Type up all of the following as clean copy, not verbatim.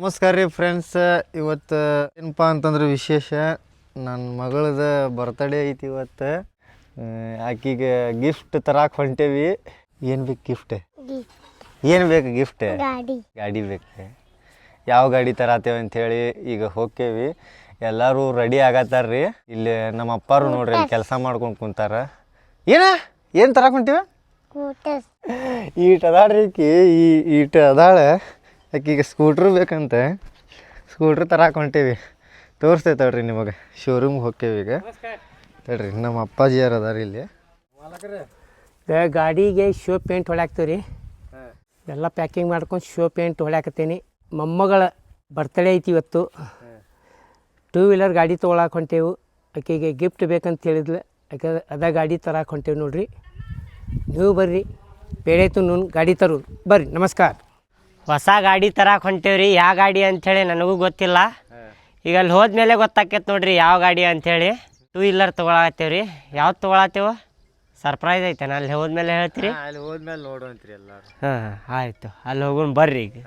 ನಮಸ್ಕಾರ ರೀ ಫ್ರೆಂಡ್ಸ್. ಇವತ್ತು ಏನಪ್ಪ ಅಂತಂದ್ರೆ ವಿಶೇಷ, ನನ್ನ ಮಗಳದ ಬರ್ತ್ಡೇ ಐತಿ ಇವತ್ತು. ಆಕಿಗೆ ಗಿಫ್ಟ್ ತರಕ್ಕೆ ಹೊಂಟೇವಿ. ಏನು ಬೇಕು ಗಿಫ್ಟ್? ಏನು ಬೇಕು ಗಿಫ್ಟ್? ಗಾಡಿ ಬೇಕು. ಯಾವ ಗಾಡಿ ತರತ್ತೇವೆ ಅಂಥೇಳಿ ಈಗ ಹೋಕ್ಕೇವಿ. ಎಲ್ಲರೂ ರೆಡಿ ಆಗತ್ತಾರ್ರಿ. ಇಲ್ಲಿ ನಮ್ಮ ಅಪ್ಪಾರು ನೋಡ್ರಿ ಅಲ್ಲಿ ಕೆಲಸ ಮಾಡ್ಕೊಂಡು ಕುಂತಾರ. ಏನು ತರಕ್ಕೆ ಹೊಂಟೀವಿ? ಈಟ್ ಅದಾಳ್ರಿ ಈಕಿ. ಈಟ್ ಅದಾಳ. ಆಕಿಗೆ ಸ್ಕೂಟ್ರು ಬೇಕಂತ ಸ್ಕೂಟ್ರ್ ತರಕ್ಕೆ ಹೊಂಟೇವಿ. ತೋರಿಸ್ತೇವೆ ತಡ್ರಿ ನಿಮಗೆ. ಶೋರೂಮ್ಗೆ ಹೋಕ್ಕೇವಿ ಈಗ. ತಡ್ರಿ ನಮ್ಮ ಅಪ್ಪಾಜಿಯರು ಅದಾರ ಇಲ್ಲಿ. ಗಾಡಿಗೆ ಶೋ ಪೇಂಟ್ ಹೊಡ್ಯಾಕ್ತೀವಿ ರೀ. ಎಲ್ಲ ಪ್ಯಾಕಿಂಗ್ ಮಾಡ್ಕೊಂಡು ಶೋ ಪೇಂಟ್ ಹೊಡ್ಯಾಕತ್ತೀನಿ. ಮೊಮ್ಮಗಳ ಬರ್ತಡೇ ಐತಿ ಇವತ್ತು. 2 ವೀಲರ್ ಗಾಡಿ ತೊಗೊಳಕ್ಕೆ ಹೊಂಟೇವು. ಆಕೆಗೆ ಗಿಫ್ಟ್ ಬೇಕಂತ ಹೇಳಿದ್ಲು. ಆಕೆ ಅದ ಗಾಡಿ ತರಕ್ಕೆ ಹೊಂಟೇವಿ ನೋಡ್ರಿ. ನೀವು ಬರ್ರಿ, ಬೇಡೈತು ನೂನು ಗಾಡಿ ತರು ಬರ್ರಿ. ನಮಸ್ಕಾರ. ಹೊಸ ಗಾಡಿ ತರಕ್ಕೆ ಹೊಂಟೇವ್ರಿ. ಯಾವ ಗಾಡಿ ಅಂಥೇಳಿ ನನಗೂ ಗೊತ್ತಿಲ್ಲ. ಈಗ ಅಲ್ಲಿ ಹೋದ್ಮೇಲೆ ಗೊತ್ತಾಕೈತೆ ನೋಡ್ರಿ ಯಾವ ಗಾಡಿ ಅಂಥೇಳಿ. 2 ವೀಲರ್ ತೊಗೊಳತ್ತೇವ್ರಿ. ಯಾವ್ದು ತೊಗೊಳತ್ತೇವ? ಸರ್ಪ್ರೈಸ್ ಐತೆ. ಅಲ್ಲಿ ಹೋದ್ಮೇಲೆ ಹೇಳ್ತೀರಿ. ಅಲ್ಲಿ ಹೋದ್ಮೇಲೆ ನೋಡುವಂತ್ರಿ ಎಲ್ಲ. ಹಾಂ ಆಯಿತು, ಅಲ್ಲಿ ಹೋಗೋಣ ಬರ್ರಿ. ಈಗ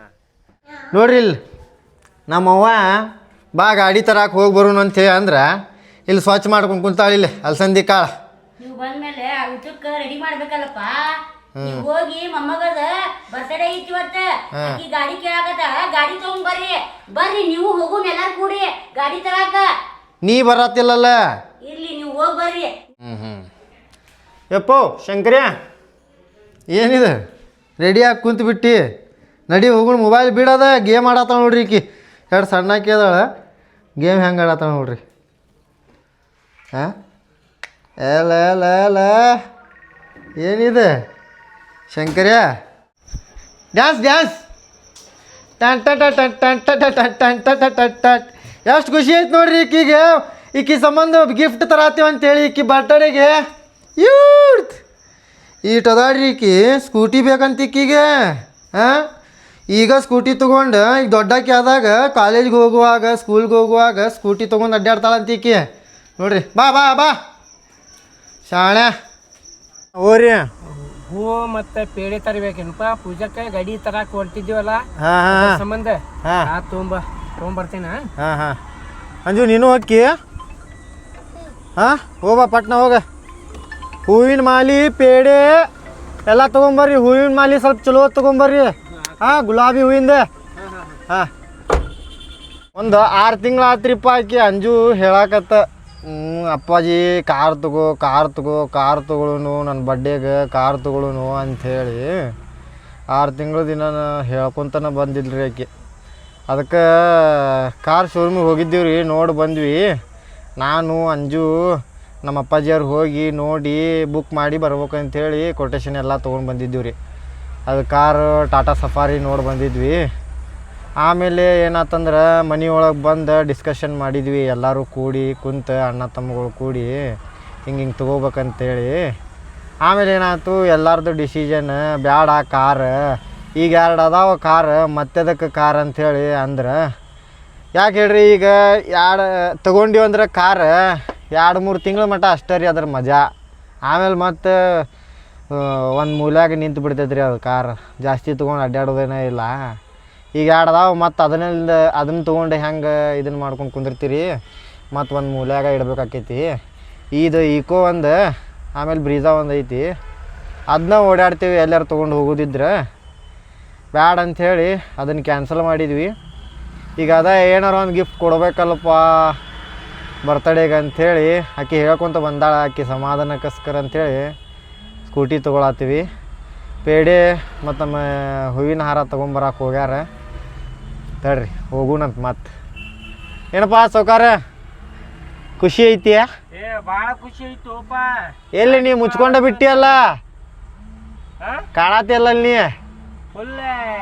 ನೋಡ್ರಿ ಇಲ್ಲಿ ನಮ್ಮವ್ವ ಬಾ ಗಾಡಿ ತರಕ್ಕೆ ಹೋಗಿ ಬರೋಣ ಅಂತೇಳಿ ಅಂದ್ರೆ ಇಲ್ಲಿ ಸ್ವಚ್ಛ ಮಾಡ್ಕೊಂಡು ಕುಂತಾಳ. ಇಲ್ಲಿ ಅಲಸಂದಿ ಕಾಳು. ನೀವು ಬಂದ್ಮೇಲೆ ಊಟಕ್ಕೆ ರೆಡಿ ಮಾಡ್ಬೇಕಲ್ಲಪ್ಪ. ನೀವು ಹೋಗಿ ಮೊಮ್ಮಗದ ಬರ್ತಡೇ ಐತಿ ಇವತ್ತ. ಆಕಿ ಗಾಡಿ ಕೇಳಾಕತ್ತ. ಗಾಡಿ ತಗೊಂಡ್ ಬರ್ರಿ ನೀವು ಹೋಗೋಣ ಎಲ್ಲಾರು ಕೂಡಿ ಗಾಡಿ ತರಾಕ. ನೀ ಬರತ್ತಿಲ್ಲಲ್ಲ. ಇರ್ಲಿ ನೀವು ಹೋಗಿ ಬರ್ರಿ. ಯಪ್ಪೋ ಶಂಕರ್ಯ, ಏನಿದೆ ರೆಡಿಯಾಗಿ ಕುಂತು ಬಿಟ್ಟು ನಡಿ ಹೋಗೋಣ. ಮೊಬೈಲ್ ಬಿಡೋದ ಗೇಮ್ ಆಡತ್ತಾಳ ನೋಡ್ರಿ ಈಕಿ. ಎರಡು ಸಣ್ಣಾಕಿ ಅದಾಳ. ಗೇಮ್ ಹೆಂಗೆ ಆಡತ್ತಾಳ ನೋಡ್ರಿ. ಹಾಂ ಎಲ್ಲ ಎಲ್ಲ ಎಲ್ಲ ಏನಿದೆ ಶಂಕರ್ಯ? ಡ್ಯಾನ್ಸ್ ಡ್ಯಾನ್ಸ್ ಟನ್ ಟಟ್ ಟನ್ ಟನ್ ಟಟ್ ಟನ್ ಟನ್ ಟಟ್ ಟಟ್ ಟಟ್. ಎಷ್ಟು ಖುಷಿ ಐತೆ ನೋಡ್ರಿ ಈಕಿಗೆ. ಈಕಿ ಸಂಬಂಧ ಗಿಫ್ಟ್ ತರತ್ತೀವಿ ಅಂತೇಳಿ ಈಕಿ ಬರ್ತಡೇಗೆ. ಈಟ್ ಅದಾಡ್ರಿ ಈಕಿ. ಸ್ಕೂಟಿ ಬೇಕಂತ ಈಕಿಗೆ. ಹಾಂ ಈಗ ಸ್ಕೂಟಿ ತೊಗೊಂಡು ಈಗ ದೊಡ್ಡಾಕಿ ಆದಾಗ ಕಾಲೇಜ್ಗೆ ಹೋಗುವಾಗ ಸ್ಕೂಲ್ಗೆ ಹೋಗುವಾಗ ಸ್ಕೂಟಿ ತೊಗೊಂಡು ಅಡ್ಡಾಡ್ತಾಳಂತ ಈಕಿ ನೋಡ್ರಿ. ಬಾ ಬಾ ಬಾ ಶಾಣೆ ಓರಿ. ಹೂವು ಮತ್ತು ಪೇಡೆ ತರಬೇಕೇನಪ್ಪ ಪೂಜಕ್ಕೆ. ಗಾಡಿ ತರಕ್ಕೆ ಹೊರ್ತಿದ್ದೀವಲ್ಲ ಹಾಂ ಹಾಂ ಸಂಬಂಧ. ಹಾಂ ತೊಗೊಂಬರ್ತೀನ. ಹಾಂ ಹಾಂ ಅಂಜು ನೀನು ಹೋಗಿ. ಹಾಂ ಹೋಗ ಪಟ್ನ ಹೋಗ. ಹೂವಿನ ಮಾಲಿ ಪೇಡೆ ಎಲ್ಲ ತೊಗೊಂಬರ್ರಿ. ಹೂವಿನ ಮಾಲಿ ಸ್ವಲ್ಪ ಚಲೋ ತೊಗೊಂಬರ್ರಿ. ಹಾಂ ಗುಲಾಬಿ ಹೂವಿಂದ. ಹಾಂ ಒಂದು 6 ತಿಂಗಳು ಆತ್ರಿಪ್ಪ ಆಕಿ ಅಂಜು ಹೇಳಾಕತ್ತ. ಅಪ್ಪಾಜಿ ಕಾರ್ ತಗೋ ತೊಗೊಳುನು ನನ್ನ ಬರ್ಡೇಗೆ ಕಾರ್ ತೊಗೊಳುನು ಅಂಥೇಳಿ 6 ತಿಂಗಳು ದಿನ ಹೇಳ್ಕೊತನ ಬಂದಿಲ್ರಿ ಆಕೆ. ಅದಕ್ಕೆ ಕಾರ್ ಶೋರೂಮಿಗೆ ಹೋಗಿದ್ದೀವಿ ರೀ. ನೋಡಿ ಬಂದ್ವಿ. ನಾನು ಅಂಜು ನಮ್ಮ ಅಪ್ಪಾಜಿಯವ್ರು ಹೋಗಿ ನೋಡಿ ಬುಕ್ ಮಾಡಿ ಬರ್ಬೇಕಂತೇಳಿ ಕೊಟೇಶನ್ ಎಲ್ಲ ತೊಗೊಂಡು ಬಂದಿದ್ದೀವಿ ರೀ. ಅದು ಕಾರು ಟಾಟಾ ಸಫಾರಿ ನೋಡಿ ಬಂದಿದ್ವಿ. ಆಮೇಲೆ ಏನಾತಂದ್ರೆ ಮನೆಯೊಳಗೆ ಬಂದು ಡಿಸ್ಕಷನ್ ಮಾಡಿದ್ವಿ ಎಲ್ಲರೂ ಕೂಡಿ ಕುಂತು, ಅಣ್ಣ ತಮ್ಮಗಳು ಕೂಡಿ ಹಿಂಗೆ ತೊಗೋಬೇಕಂತೇಳಿ. ಆಮೇಲೆ ಏನಾಯ್ತು ಎಲ್ಲರದು ಡಿಸಿಷನ್ ಬ್ಯಾಡ ಕಾರ್. ಈಗ 2 ಅದಾವ ಕಾರ್, ಮತ್ತೆದಕ್ಕೆ ಕಾರ್ ಅಂಥೇಳಿ ಅಂದ್ರೆ ಯಾಕೆ ಹೇಳ್ರಿ. ಈಗ 2 ತೊಗೊಂಡಿವಿ ಅಂದ್ರೆ ಕಾರ್ 2-3 ತಿಂಗಳ ಮಟ್ಟ ಅಷ್ಟೇ ರೀ ಅದ್ರ ಮಜಾ. ಆಮೇಲೆ ಮತ್ತೆ ಒಂದು ಮೂಲ್ಯಾಗ ನಿಂತು ಬಿಡ್ತೈತೆ ರೀ ಅದು ಕಾರ್. ಜಾಸ್ತಿ ತೊಗೊಂಡು ಅಡ್ಡಾಡೋದೇನೇ ಇಲ್ಲ. ಈಗ 2 ಅದಾವ ಮತ್ತು ಅದನ್ನು ತೊಗೊಂಡು ಹೆಂಗೆ ಇದನ್ನು ಮಾಡ್ಕೊಂಡು ಕುಂದಿರ್ತೀರಿ. ಮತ್ತು ಒಂದು ಮೂಲ್ಯಾಗ ಇಡ್ಬೇಕಾಕೈತಿ. ಇದು ಈಕೋ ಒಂದು, ಆಮೇಲೆ ಬ್ರೀಜಾ ಒಂದು ಐತಿ. ಅದನ್ನ ಓಡಾಡ್ತೀವಿ ಎಲ್ಲರೂ ತೊಗೊಂಡು ಹೋಗೋದಿದ್ರೆ. ಬ್ಯಾಡ ಅಂಥೇಳಿ ಅದನ್ನು ಕ್ಯಾನ್ಸಲ್ ಮಾಡಿದ್ವಿ. ಈಗ ಅದ ಏನಾರ ಒಂದು ಗಿಫ್ಟ್ ಕೊಡ್ಬೇಕಲ್ಲಪ್ಪ ಬರ್ತಡೇಗೆ ಅಂಥೇಳಿ ಆಕೆ ಹೇಳ್ಕೊತ ಬಂದಾಳ. ಆಕೆ ಸಮಾಧಾನಕ್ಕೋಸ್ಕರ ಅಂಥೇಳಿ ಸ್ಕೂಟಿ ತೊಗೊಳತ್ತೀವಿ. ಪೇಡೆ ಮತ್ತು ನಮ್ಮ ಹೂವಿನ ಹಾರ ತೊಗೊಂಬರಕ್ಕೆ ಹೋಗ್ಯಾರ. ತಡ್ರಿ ಹೋಗೋಣಂತ. ಮತ್ತೆ ಏನಪ್ಪ ಸೌಕಾರ ಖುಷಿ ಐತಿಯಾ? ಭಾಳ ಖುಷಿ ಐತೋಪ. ಎಲ್ಲಿ ನೀ ಮುಚ್ಕೊಂಡ ಬಿಟ್ಟಿಯಲ್ಲ, ಕಾಣತಿಯಲ್ಲ ನೀ. ಫುಲ್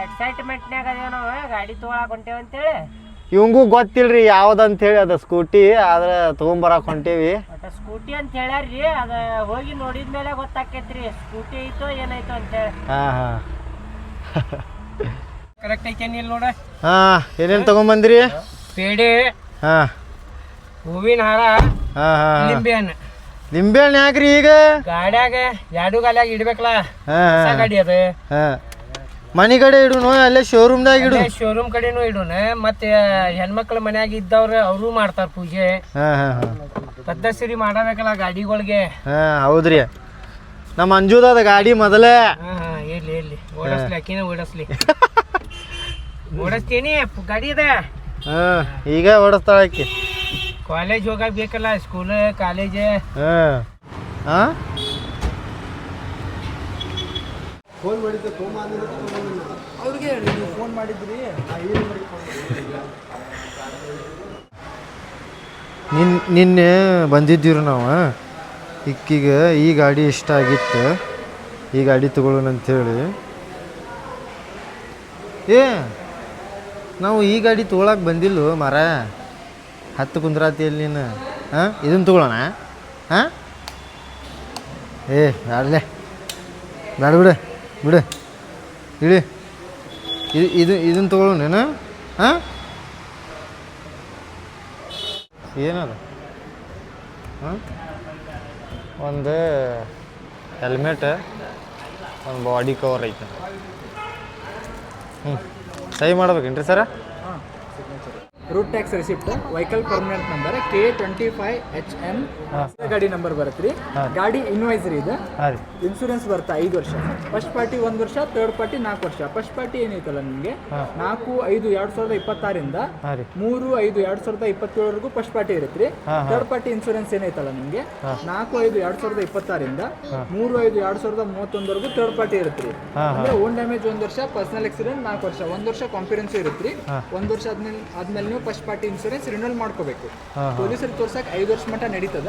ಎಕ್ಸೈಟ್ಮೆಂಟ್ನಾಗ ಅದೇವ ನಾವು ಗಾಡಿ ತೊಗೊಳಕ್ಕೆ ಹೊಂಟೇವಿ ಅಂತೇಳಿ. ಇವಂಗೂ ಗೊತ್ತಿಲ್ರಿ ಯಾವುದಂಥೇಳಿ. ಅದು ಸ್ಕೂಟಿ ಆದ್ರೆ ತೊಗೊಂಬರಕ್ಕೆ ಹೊಂಟೇವಿ. ಒಟ್ಟು ಸ್ಕೂಟಿ ಅಂತ ಹೇಳ್ಯಾರ್ರಿ. ಅದು ಹೋಗಿ ನೋಡಿದ್ಮೇಲೆ ಗೊತ್ತಾಕೈತ್ರಿ ಸ್ಕೂಟಿ ಐತೋ ಏನಾಯ್ತು ಅಂತೇಳಿ. ಹಾಂ ಹಾಂ ಕರೆಕ್ಟ್ ಐತೇನಿಲ್ಲ ನೋಡ. ಹಾಂ ಏನೇನು ತೊಗೊಂಬಂದಿರಿ? ಪೇಡೆ, ಹಾಂ ಹೂವಿನ ಹಾರ, ಹಾಂ ಹಾಂ ಲಿಂಬೆ ಹಣ್ಣು. ಲಿಂಬೆ ಹಣ್ಣು ಯಾಕ್ರಿ ಈಗ? ಗಾಡ್ಯಾಗ 2 ಗಾಲ್ಯಾಗ ಇಡ್ಬೇಕಲ್ಲ. ಹಾಂ ಹೊಸ ಗಾಡಿ ಅದು. ಹಾಂ ಮನೆ ಕಡೆ ಇಡುನು ಅಲ್ಲೇ ಶೋರೂಮ್ದಾಗ ಇಡು. ಶೋರೂಮ್ ಕಡೆನೂ ಇಡೋಣ. ಮತ್ತೆ ಹೆಣ್ಮಕ್ಳ ಮನ್ಯಾಗ ಇದ್ದವ್ರು ಅವರು ಮಾಡ್ತಾರ ಪೂಜೆ. ಪದ್ಧತಿ ಮಾಡಬೇಕಲ್ಲ ಗಾಡಿಗಳಿಗೆ. ಹೌದ್ರಿ. ನಮ್ಮ ಅಂಜುದ ಗಾಡಿ ಮೊದಲೇ ಎಲ್ಲಿ ಓಡಿಸ್ಲಿ, ಅಕ್ಕಿನ ಓಡಿಸ್ಲಿ. ಓಡಿಸ್ತೀನಿ ಗಾಡಿ ಇದೆ. ಈಗ ಓಡಿಸ್ತಾಳ ಆಕಿ. ಕಾಲೇಜ್ ಹೋಗಾಕ ಬೇಕಲ್ಲ, ಸ್ಕೂಲ್ ಕಾಲೇಜ್. ಅವ್ರಿಗೆ ನೀವು ಫೋನ್ ಮಾಡಿದ್ರಿ. ನಿನ್ನೆ ಬಂದಿದ್ದೀವಿ ನಾವು. ಇಕ್ಕಿಗೆ ಈ ಗಾಡಿ ಇಷ್ಟ ಆಗಿತ್ತು, ಈ ಗಾಡಿ ತಗೊಳ್ಳೋಣ ಅಂಥೇಳಿ. ನಾವು ಈ ಗಾಡಿ ತೊಗೊಳಕ್ಕೆ ಬಂದಿಲ್ಲ ಮರ. ಹತ್ತು ಕುಂದ್ರಾತಿಯಲ್ಲಿ ನೀನು ಇದನ್ನು ತೊಗೊಳ್ಳೋಣ. ಬ್ಯಾಡಲೇ, ಬೇಡ ಬಿಡು ಇಳಿ. ಇದನ್ನು ತೊಗೊಳ್ಳೋಣ ನೀನು. ಏನದು? ಒಂದು ಹೆಲ್ಮೆಟ್, ಒಂದು ಬಾಡಿ ಕವರ್ ಐತೆ. ಸಹಿ ಮಾಡ್ಬೇಕೇನ್ರಿ sir? Route tax receipt, vehicle permanent number K25HN ಗಾಡಿ ನಂಬರ್ ಬರುತ್ತೆ ರೀ. ಗಾಡಿ ಇನ್ವಾಯ್ಸ್ ರೀ. ಇದು ಇನ್ಶೂರೆನ್ಸ್ ಬರುತ್ತೆ 5 ವರ್ಷ. ಫಸ್ಟ್ ಪಾರ್ಟಿ 1 ವರ್ಷ, ಥರ್ಡ್ ಪಾರ್ಟಿ 4 ವರ್ಷ. ಫಸ್ಟ್ ಪಾರ್ಟಿ ಏನೈತಲ್ಲ ನಿಮಗೆ 4/5/2026 3/5/2027 ಫಸ್ಟ್ ಪಾರ್ಟಿ ಇರುತ್ತೆ ರೀ. ಥರ್ಡ್ ಪಾರ್ಟಿ ಇನ್ಶೂರೆನ್ಸ್ ಏನೈತಲ್ಲ ನಿಮಗೆ 4/5/2026 3/5/2031 ಥರ್ಡ್ ಪಾರ್ಟಿ ಇರುತ್ತೆ ರೀ. ಅಂದ್ರೆ ಓನ್ ಡ್ಯಾಮೇಜ್ 1 ವರ್ಷ, ಪರ್ಸನಲ್ ಆಕ್ಸಿಡೆಂಟ್ 4 ವರ್ಷ, 1 ವರ್ಷ ಕಾಂಪ್ರಿಹೆನ್ಸಿವ್ ಇರುತ್ತೆ ರೀ. 1 ವರ್ಷ ಆದ್ಮೇಲೆ ನೀವು ಫಸ್ಟ್ ಪಾರ್ಟಿ ಇನ್ಶೂರೆನ್ಸ್ ರಿನ್ಯೂವಲ್ ಮಾಡ್ಕೋಬೇಕು. ಪೊಲೀಸರಿಗೆ ತೋರ್ಸಕ್ಕೆ 5 ವರ್ಷ ಮಟ್ಟ ನಡೀತದ.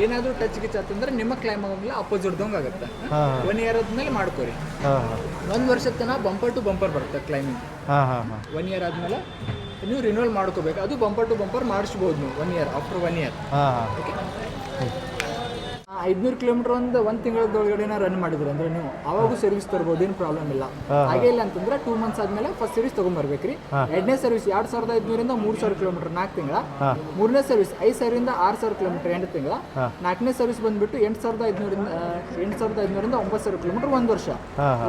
ಏನಾದ್ರೂ ಟಚ್ ಗಿಚ್ ಆತಂದ್ರೆ ನಿಮ್ಮ ಕ್ಲೈಮ್ ಆಗಂಗಿಲ್ಲ, ಅಪೋಸಿಟ್ ದಂಗ ಆಗುತ್ತೆ. 1 ಇಯರ್ ಆದ್ಮೇಲೆ ಮಾಡ್ಕೋರಿ. 1 ವರ್ಷದ ತನಕ ಬಂಪರ್ ಟು ಬಂಪರ್ ಬರುತ್ತೆ ಕ್ಲೈಮಿಂಗ್. 1 ಇಯರ್ ಆದ್ಮೇಲೆ ನೀವು ರಿನ್ಯೂವಲ್ ಮಾಡ್ಕೋಬೇಕು. ಅದು ಬಂಪರ್ ಟು ಬಂಪರ್ ಮಾಡಿಸ್ಬೋದು ನೀವು 1 ಇಯರ್ ಆಫ್ಟರ್ 1 ಇಯರ್. 500 ಕಿಲೋಮೀಟರ್ ಒಂದು ತಿಂಗಳದೊಳಗಡೆ ರನ್ ಮಾಡಿದ್ರಿ ಅಂದ್ರೆ ನೀವು ಅವಾಗೂ ಸರ್ವಿಸ್ ತರ್ಬೋದು, ಏನು ಪ್ರಾಬ್ಲಮ್ ಇಲ್ಲ. ಹಾಗೆ ಇಲ್ಲ ಅಂತಂದ್ರೆ 2 ಮಂತ್ಸ್ ಆದ್ಮೇಲೆ ಫಸ್ಟ್ ಸರ್ವಿಸ್ ತಗೊಂಡ್ಬರ್ಬೇಕ್ರಿ. 2ನೇ ಸರ್ವಿಸ್ 2500 3000 ಕಿಲೋಮೀಟರ್ 4 ತಿಂಗಳ. 3ನೇ ಸರ್ವಿಸ್ 5000 6000 ಕಿಲೋಮೀಟರ್ 8 ತಿಂಗಳ. 4ನೇ ಸರ್ವಿಸ್ ಬಂದ್ಬಿಟ್ಟು 8500 9000 ಕಿಲೋಮೀಟರ್ 1 ವರ್ಷ.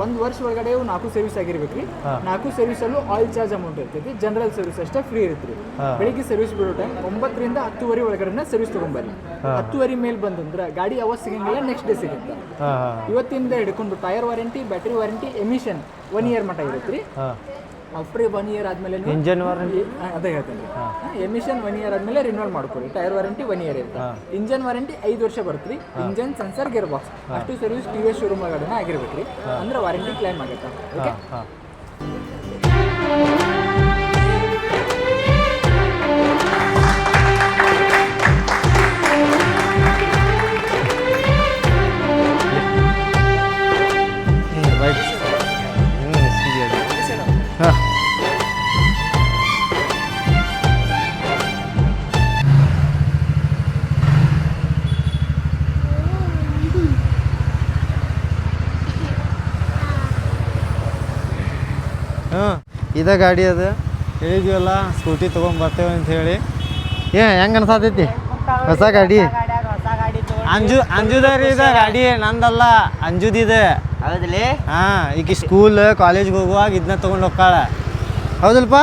1 ವರ್ಷ ಒಳಗಡೆ 4 ಸರ್ವಿಸ್ ಆಗಿರ್ಬೇಕ್ರಿ. 4 ಸರ್ವಿಸ್ ಅಲ್ಲೂ ಆಯಿಲ್ ಚಾರ್ಜ್ ಅಮೌಂಟ್ ಇರ್ತೈತಿ. ಜನರಲ್ ಸರ್ವಿಸ್ ಅಷ್ಟೇ ಫ್ರೀ ಇರುತ್ತೆ. ಬೆಳಿಗ್ಗೆ ಸರ್ವಿಸ್ ಬಿಡೋ ಟೈಮ್ 9 ರಿಂದ 10:30 ಒಳಗಡೆ ಸರ್ವಿಸ್ ತಗೊಂಡ್ಬರ್ರಿ. 10:30 ಮೇಲೆ ಬಂದಂದ್ರೆ ಗಾಡಿ ಯಾವತ್ತು ಸಿಗಂಗಿಲ್ಲ, ನೆಕ್ಸ್ಟ್ ಡೇ ಸಿಗುತ್ತೆ. ಇವತ್ತಿಂದ ಹಿಡ್ಕೊಂಡು tyre warranty, battery warranty, emission 1 year ಮಟ್ಟ ಇರುತ್ತೆ ರೀ. ಆಫ್ಟರ್ 1 ಇಯರ್ ಆದ್ಮೇಲೆ ಇಂಜನ್ ವಾರಂಟಿ ಅದೇ ಹೇಳ್ತೇನೆ. ಎಮಿಷನ್ 1 ಇಯರ್ ಆದ್ಮೇಲೆ ರಿನ್ಯೂವಲ್ ಮಾಡ್ಕೊಳ್ಳಿ. ಟೈರ್ ವಾರಂಟಿ 1 ಇಯರ್ ಇರುತ್ತೆ. ಇಂಜನ್ ವಾರಂಟಿ 5 ವರ್ಷ ಬರುತ್ತೆ ರೀ. ಇಂಜನ್, ಸೆನ್ಸರ್, ಗೇರ್ ಬಾಕ್ಸ್ ಅಷ್ಟು ಸರ್ವಿಸ್ TVS ಶೋರೂಮ್ ಒಳಗಡೆ ಆಗಿರ್ಬೇಕು ರೀ. ಅಂದ್ರೆ ವಾರಂಟಿ ಕ್ಲೈಮ್ ಆಗುತ್ತೆ. ಓಕೆ. ಇದ ಗಾಡಿ ಅದು ಹೇಳಿದ್ವಲ್ಲ, ಸ್ಕೂಟಿ ತೊಗೊಂಬರ್ತೇವೆ ಅಂತ ಹೇಳಿ. ಹೆಂಗೆ ಅನ್ಸಾತೈತಿ ಹೊಸ ಗಾಡಿ? ಅಂಜುದಾರಿ ಇದೆ ಗಾಡಿ, ನಂದಲ್ಲ, ಅಂಜುದಿದೆ. ಹೌದಲ್ಲಿ? ಈಗ ಸ್ಕೂಲ್ ಕಾಲೇಜ್ಗೆ ಹೋಗುವಾಗ ಇದನ್ನ ತೊಗೊಂಡು ಹೋಗ್ತಾಳ. ಹೌದಲ್ಪ?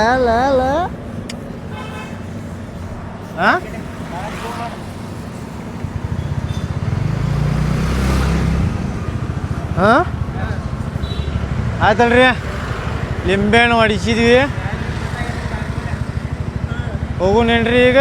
ಅಲ್ಲ ಆಯ್ತಲ್ರಿ, ಲಿಂಬೆಹಣ್ಣು ಹೊಡಿಸಿದ್ವಿ. ಹೋಗುನೇನ್ರಿ ಈಗ?